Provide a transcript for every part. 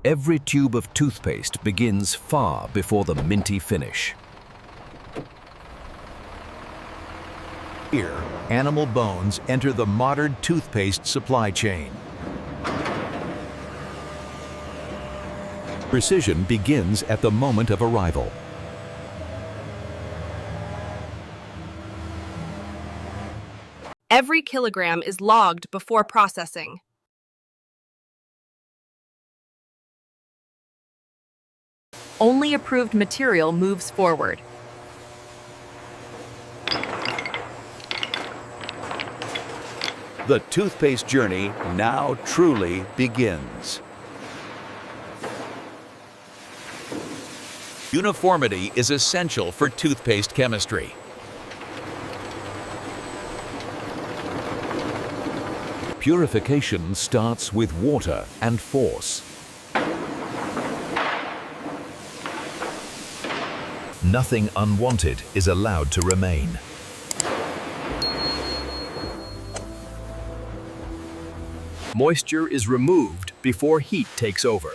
Every tube of toothpaste begins far before the minty finish. Here, animal bones enter the modern toothpaste supply chain. Precision begins at the moment of arrival. Every kilogram is logged before processing. Only approved material moves forward. The toothpaste journey now truly begins. Uniformity is essential for toothpaste chemistry. Purification starts with water and force. Nothing unwanted is allowed to remain. Moisture is removed before heat takes over.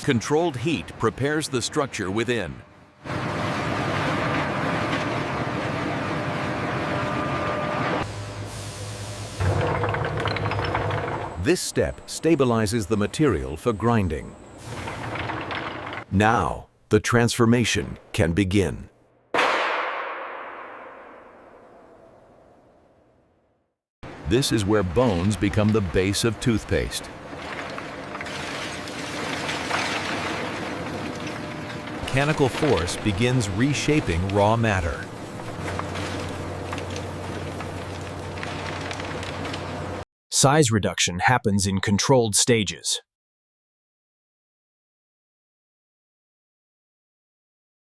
Controlled heat prepares the structure within. This step stabilizes the material for grinding. Now, the transformation can begin. This is where bones become the base of toothpaste. Mechanical force begins reshaping raw matter. Size reduction happens in controlled stages.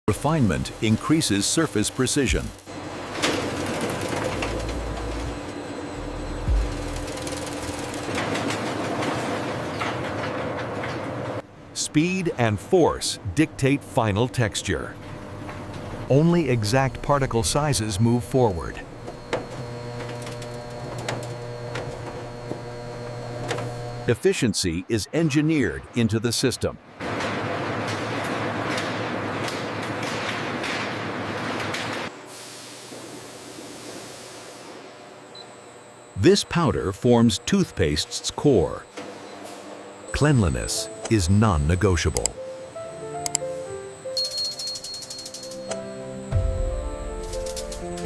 Refinement increases surface precision. Speed and force dictate final texture. Only exact particle sizes move forward. Efficiency is engineered into the system. This powder forms toothpaste's core. Cleanliness is non-negotiable.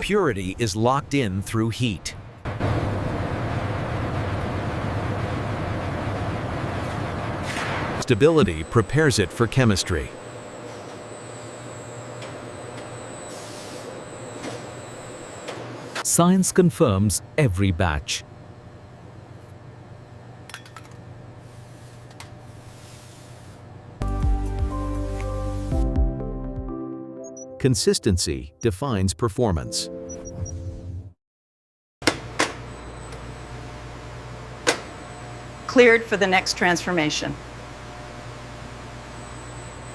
Purity is locked in through heat. Stability prepares it for chemistry. Science confirms every batch. Consistency defines performance. Cleared for the next transformation.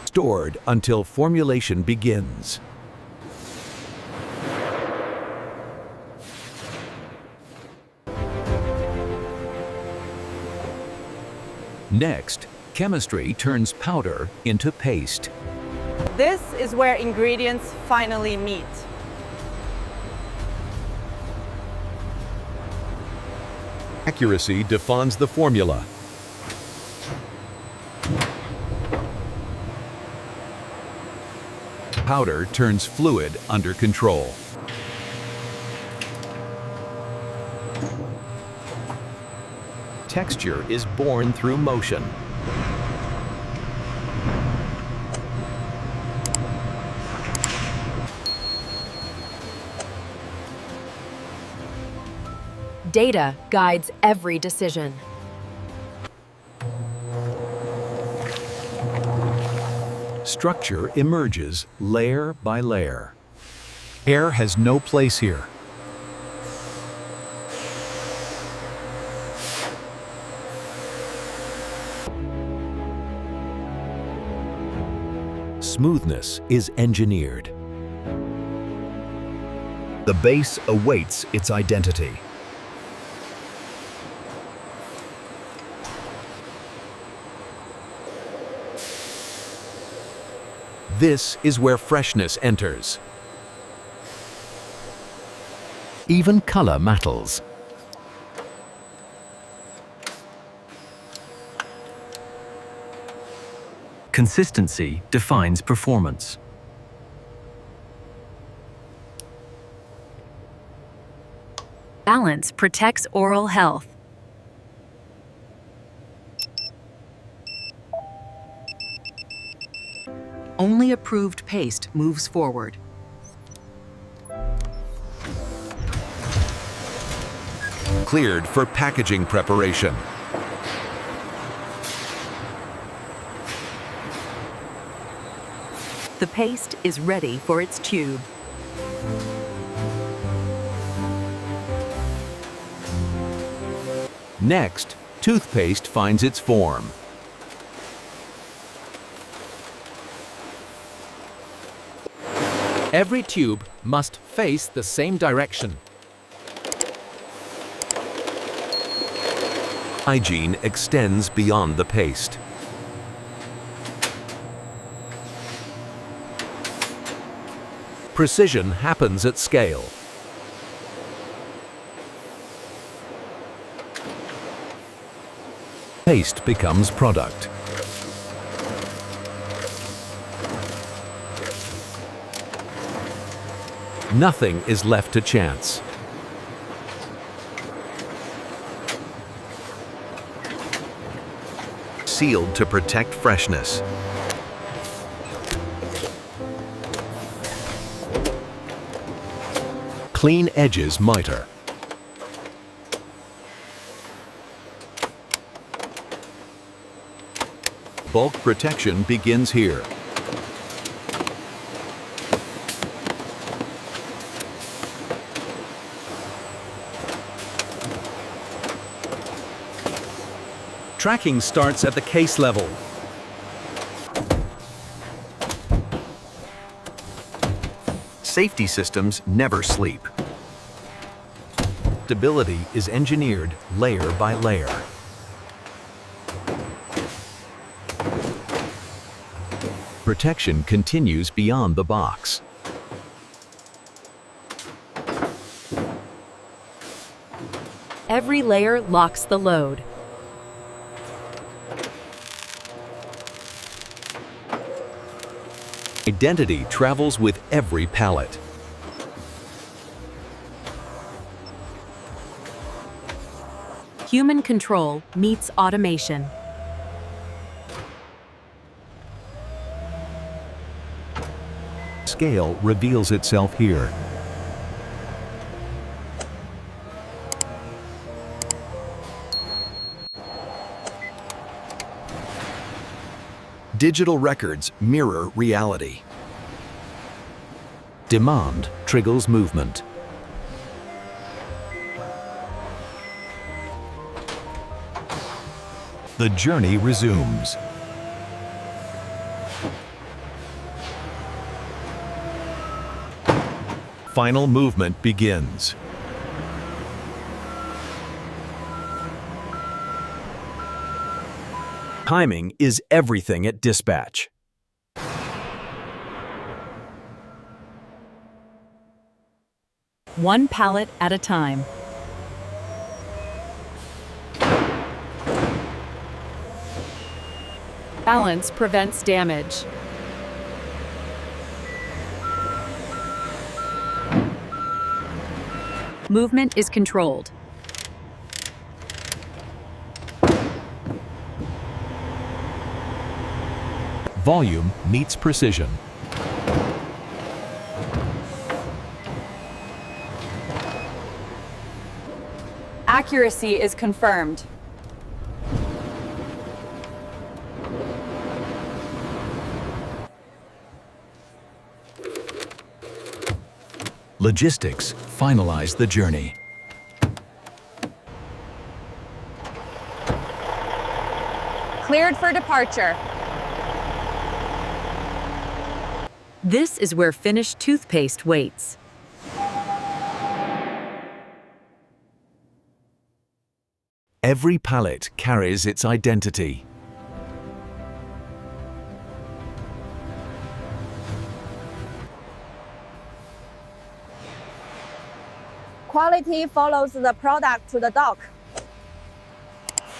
Stored until formulation begins. Next, chemistry turns powder into paste. This is where ingredients finally meet. Accuracy defines the formula. Powder turns fluid under control. Texture is born through motion. Data guides every decision. Structure emerges layer by layer. Air has no place here. Smoothness is engineered. The base awaits its identity. This is where freshness enters. Even color matters. Consistency defines performance. Balance protects oral health. Only approved paste moves forward. Cleared for packaging preparation. The paste is ready for its tube. Next, toothpaste finds its form. Every tube must face the same direction. Hygiene extends beyond the paste. Precision happens at scale. Paste becomes product. Nothing is left to chance. Sealed to protect freshness. Clean edges miter. Bulk protection begins here. Tracking starts at the case level. Safety systems never sleep. Stability is engineered layer by layer. Protection continues beyond the box. Every layer locks the load. Identity travels with every pallet. Human control meets automation. Scale reveals itself here. Digital records mirror reality. Demand triggers movement. The journey resumes. Final movement begins. Timing is everything at dispatch. One pallet at a time. Balance prevents damage. Movement is controlled. Volume meets precision. Accuracy is confirmed. Logistics finalize the journey. Cleared for departure. This is where finished toothpaste waits. Every pallet carries its identity. Gravity follows the product to the dock.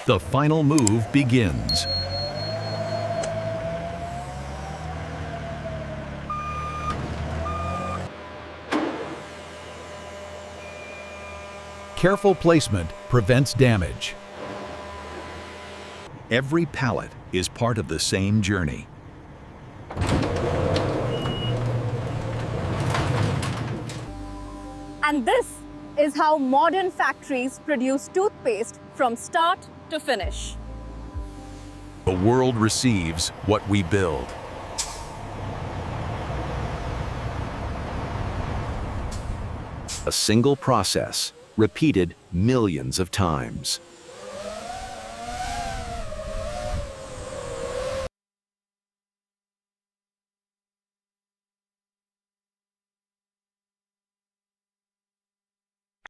The final move begins. Careful placement prevents damage. Every pallet is part of the same journey. And this is how modern factories produce toothpaste from start to finish. The world receives what we build. A single process, repeated millions of times.